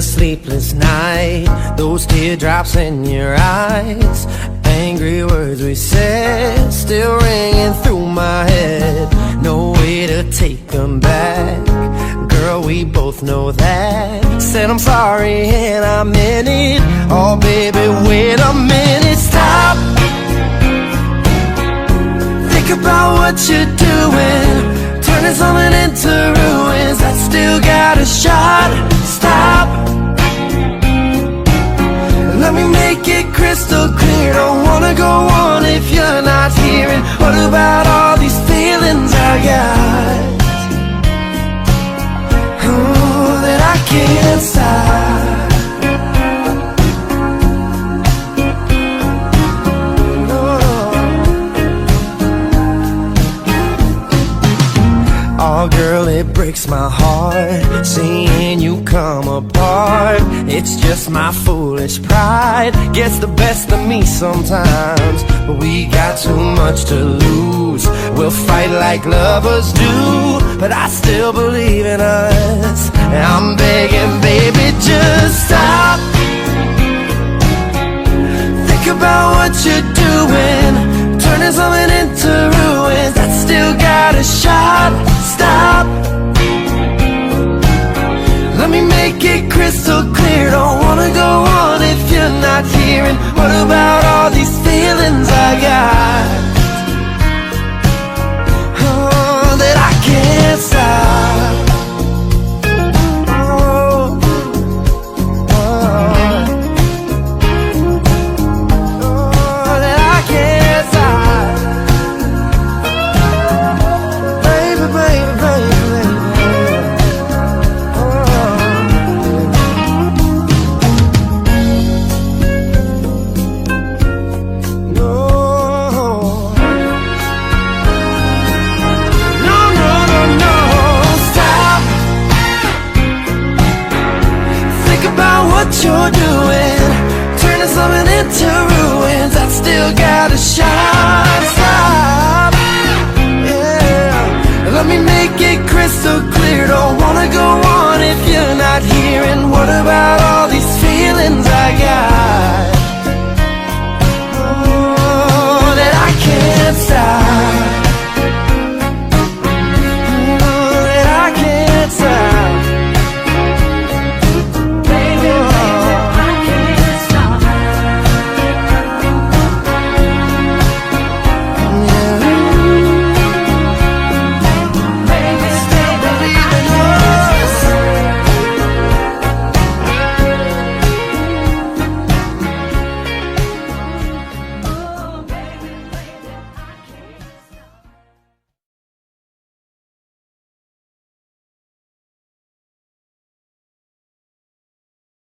a sleepless night, those teardrops in your eyes, angry words we said, still ringing through my head. No way to take them back, girl, we both know that. Said I'm sorry and I meant it. Oh baby, wait a minute, stop. Think about what you're doing, turning something into ruins that still got a shot. Stop. Let me make it crystal clear, don't wanna go on if you're not here. And what about all these feelings I got? Oh, that I can't stop. Oh girl, it breaks my heart seeing you come apart. It's just my foolish pride gets the best of me sometimes, but we got too much to lose. We'll fight like lovers do, but I still believe in us. And I'm begging, baby, just stop. Think about what you're doing, turning something into ruins that still got a shot. Stop. Let me make it crystal clear, don't wanna go on if you're not here. And what about all these feelings I got? Oh, that I can't stop. Oh, oh, oh, that I can't stop. Baby, baby, baby, baby. You're doing, turning something into ruins that still got a shot.